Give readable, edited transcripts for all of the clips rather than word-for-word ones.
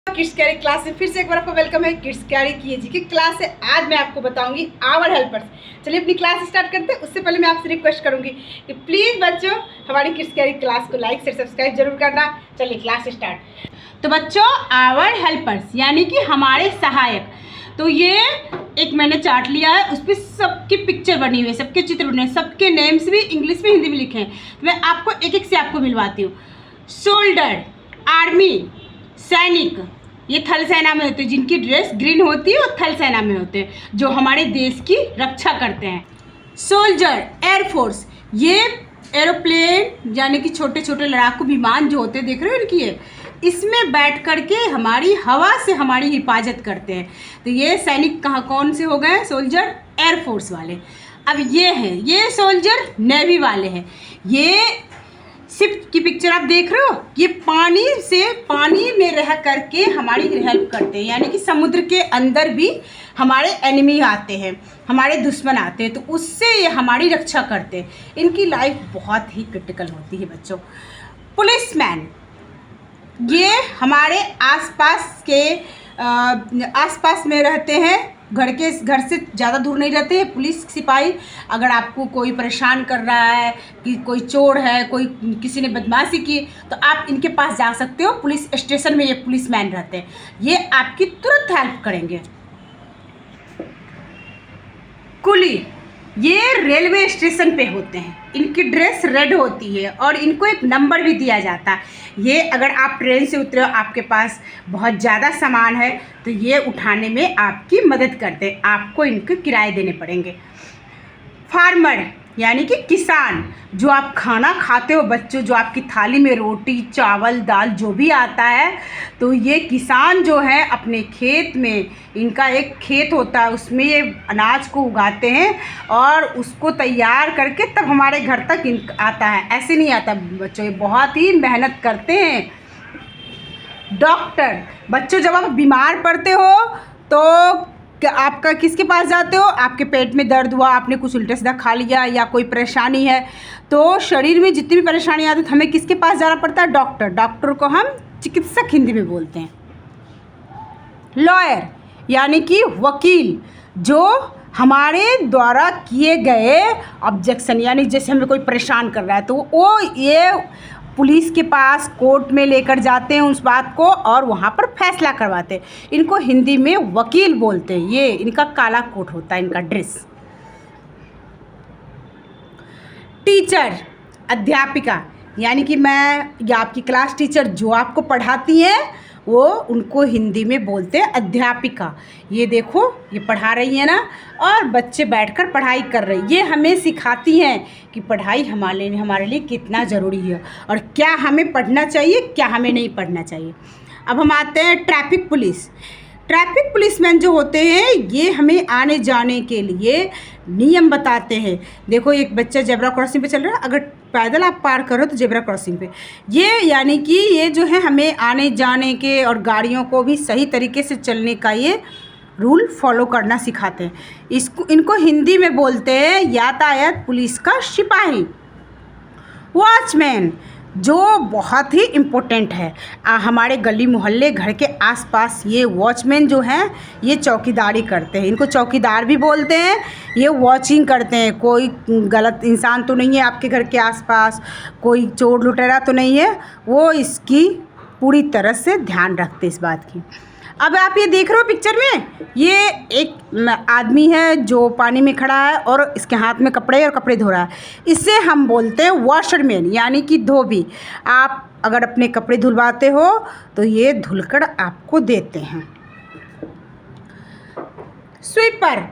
Kids carry class में फिर से एक बार आपको वेलकम है। किड्स कैरी की जी की क्लास है। आज मैं आपको बताऊंगी आवर हेल्पर्स। चलिए अपनी क्लास स्टार्ट करते हैं। उससे पहले मैं आपसे रिक्वेस्ट करूंगी कि प्लीज़ बच्चों हमारी किड्स कैरी क्लास को लाइक शेयर सब्सक्राइब जरूर करना। चलिए क्लास स्टार्ट। तो बच्चों आवर हेल्पर्स यानी कि हमारे सहायक। तो ये एक मैंने चार्ट लिया है, उस पर सबकी पिक्चर बनी हुई है, सबके चित्र बने हैं, सबके नेम्स भी इंग्लिश में हिंदी में लिखे हैं। तो मैं आपको एक एक से आपको मिलवाती हूँ। सोल्डर, आर्मी, सैनिक, ये थल सेना में होते हैं, जिनकी ड्रेस ग्रीन होती है, वो थल सेना में होते हैं, जो हमारे देश की रक्षा करते हैं। सोल्जर, एयरफोर्स, ये एरोप्लेन यानी कि छोटे छोटे लड़ाकू विमान जो होते हैं, देख रहे हो इनकी, इसमें बैठ करके हमारी हवा से हमारी हिफाजत करते हैं। तो ये सैनिक कहाँ कौन से हो गए? सोल्जर एयरफोर्स वाले। अब ये हैं, ये सोल्जर नेवी वाले हैं। ये शिप की पिक्चर आप देख रहे हो, ये पानी में रह करके हमारी हेल्प करते हैं, यानी कि समुद्र के अंदर भी हमारे एनिमी आते हैं, हमारे दुश्मन आते हैं, तो उससे ये हमारी रक्षा करते हैं। इनकी लाइफ बहुत ही क्रिटिकल होती है बच्चों। पुलिसमैन, ये हमारे आसपास में रहते हैं, घर से ज़्यादा दूर नहीं रहते हैं। पुलिस सिपाही, अगर आपको कोई परेशान कर रहा है कि कोई चोर है, कोई किसी ने बदमाशी की, तो आप इनके पास जा सकते हो। पुलिस स्टेशन में ये पुलिसमैन रहते हैं, ये आपकी तुरंत हेल्प करेंगे। कुली, ये रेलवे स्टेशन पे होते हैं, इनकी ड्रेस रेड होती है और इनको एक नंबर भी दिया जाता है। ये अगर आप ट्रेन से उतरे हो, आपके पास बहुत ज़्यादा सामान है, तो ये उठाने में आपकी मदद करते हैं, आपको इनके किराए देने पड़ेंगे। फार्मर यानी कि किसान, जो आप खाना खाते हो बच्चों, जो आपकी थाली में रोटी चावल दाल जो भी आता है, तो ये किसान जो है अपने खेत में, इनका एक खेत होता है, उसमें ये अनाज को उगाते हैं और उसको तैयार करके तब हमारे घर तक आता है। ऐसे नहीं आता बच्चों, ये बहुत ही मेहनत करते हैं। डॉक्टर, बच्चों जब आप बीमार पड़ते हो तो क्या आपका किसके पास जाते हो? आपके पेट में दर्द हुआ, आपने कुछ उल्टा सीधा खा लिया या कोई परेशानी है, तो शरीर में जितनी भी परेशानी आती है तो हमें किसके पास जाना पड़ता है? डॉक्टर। डॉक्टर को हम चिकित्सक हिंदी में बोलते हैं। लॉयर यानी कि वकील, जो हमारे द्वारा किए गए ऑब्जेक्शन, यानी जैसे हमें कोई परेशान कर रहा है, तो वो ये पुलिस के पास कोर्ट में लेकर जाते हैं उस बात को और वहाँ पर फैसला करवाते हैं। इनको हिंदी में वकील बोलते हैं। ये इनका काला कोट होता है, इनका ड्रेस। टीचर, अध्यापिका, यानी कि मैं या आपकी क्लास टीचर जो आपको पढ़ाती है, वो उनको हिंदी में बोलते हैं अध्यापिका। ये देखो, ये पढ़ा रही है ना, और बच्चे बैठकर पढ़ाई कर रहे हैं। ये हमें सिखाती हैं कि पढ़ाई हमारे लिए कितना ज़रूरी है और क्या हमें पढ़ना चाहिए, क्या हमें नहीं पढ़ना चाहिए। अब हम आते हैं ट्रैफिक पुलिस। ट्रैफिक पुलिसमैन जो होते हैं, ये हमें आने जाने के लिए नियम बताते हैं। देखो एक बच्चा जेब्रा क्रॉसिंग पे चल रहा है, अगर पैदल आप पार करो तो जेब्रा क्रॉसिंग पे, ये यानी कि ये जो है हमें आने जाने के और गाड़ियों को भी सही तरीके से चलने का ये रूल फॉलो करना सिखाते हैं। इनको हिंदी में बोलते हैं यातायात पुलिस का सिपाही। वॉचमैन, जो बहुत ही इम्पोर्टेंट है, हमारे गली मोहल्ले घर के आसपास ये वॉचमैन जो हैं, ये चौकीदारी करते हैं। इनको चौकीदार भी बोलते हैं। ये वॉचिंग करते हैं, कोई गलत इंसान तो नहीं है आपके घर के आसपास, कोई चोर लुटेरा तो नहीं है, वो इसकी पूरी तरह से ध्यान रखते इस बात की। अब आप ये देख रहे हो पिक्चर में, ये एक आदमी है जो पानी में खड़ा है और इसके हाथ में कपड़े और कपड़े धो रहा है। इसे हम बोलते हैं वॉशरमैन, यानी कि धोबी। आप अगर अपने कपड़े धुलवाते हो तो ये धुलकर आपको देते हैं। स्वीपर,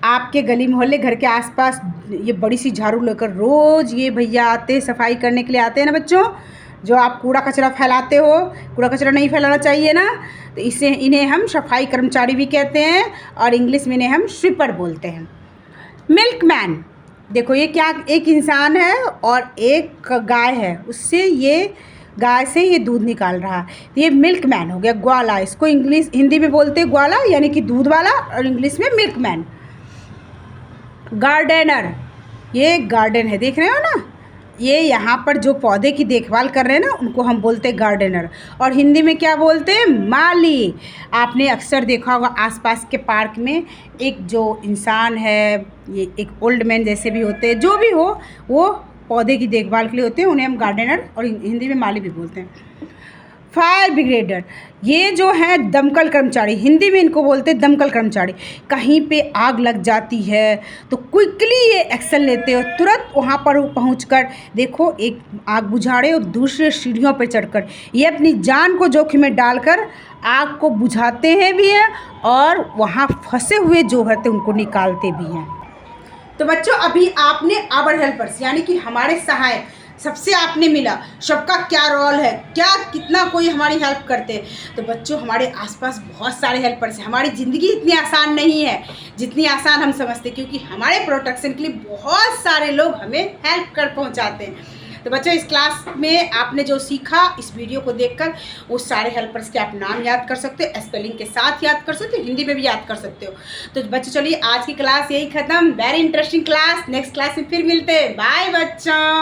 आपके गली मोहल्ले घर के आसपास ये बड़ी सी झाड़ू लेकर रोज़ ये भैया आते हैं, सफाई करने के लिए आते हैं ना बच्चों। जो आप कूड़ा कचरा फैलाते हो, कूड़ा कचरा नहीं फैलाना चाहिए ना, तो इन्हें हम सफाई कर्मचारी भी कहते हैं और इंग्लिश में इन्हें हम स्वीपर बोलते हैं। मिल्कमैन, देखो ये क्या, एक इंसान है और एक गाय है, उससे ये गाय से ये दूध निकाल रहा है, तो ये मिल्कमैन हो गया। ग्वाला, इसको हिंदी में बोलते हैं ग्वाला, यानी कि दूध वाला, और इंग्लिश में मिल्कमैन। गार्डनर, ये गार्डन है, देख रहे हो ना, ये यहाँ पर जो पौधे की देखभाल कर रहे हैं ना, उनको हम बोलते हैं गार्डनर, और हिंदी में क्या बोलते हैं, माली। आपने अक्सर देखा होगा आसपास के पार्क में एक जो इंसान है, ये एक ओल्ड मैन जैसे भी होते हैं, जो भी हो, वो पौधे की देखभाल के लिए होते हैं, उन्हें हम गार्डनर और हिंदी में माली भी बोलते हैं। फायर ब्रिगेडर, ये जो है दमकल कर्मचारी, हिंदी में इनको बोलते हैं दमकल कर्मचारी। कहीं पे आग लग जाती है तो क्विकली ये एक्शन लेते हैं, तुरंत वहाँ पर पहुंचकर देखो एक आग बुझाड़े और दूसरे सीढ़ियों पर चढ़कर ये अपनी जान को जोखिम में डालकर आग को बुझाते हैं भी हैं और वहाँ फंसे हुए जो होते हैं उनको निकालते भी हैं। तो बच्चों, अभी आपने आवर हेल्पर्स यानी कि हमारे सहायक सबसे आपने मिला, सबका क्या रोल है, क्या कितना कोई हमारी हेल्प करते हैं। तो बच्चों, हमारे आसपास बहुत सारे हेल्पर्स हैं। हमारी ज़िंदगी इतनी आसान नहीं है जितनी आसान हम समझते, क्योंकि हमारे प्रोटेक्शन के लिए बहुत सारे लोग हमें हेल्प कर पहुंचाते हैं। तो बच्चों, इस क्लास में आपने जो सीखा, इस वीडियो को देखकर वो सारे हेल्पर्स के आप नाम याद कर सकते हो, स्पेलिंग के साथ याद कर सकते हो, हिंदी में भी याद कर सकते हो। तो बच्चों, चलिए आज की क्लास यही ख़त्म। Very interesting class, next class में फिर मिलते हैं। बाय बच्चों।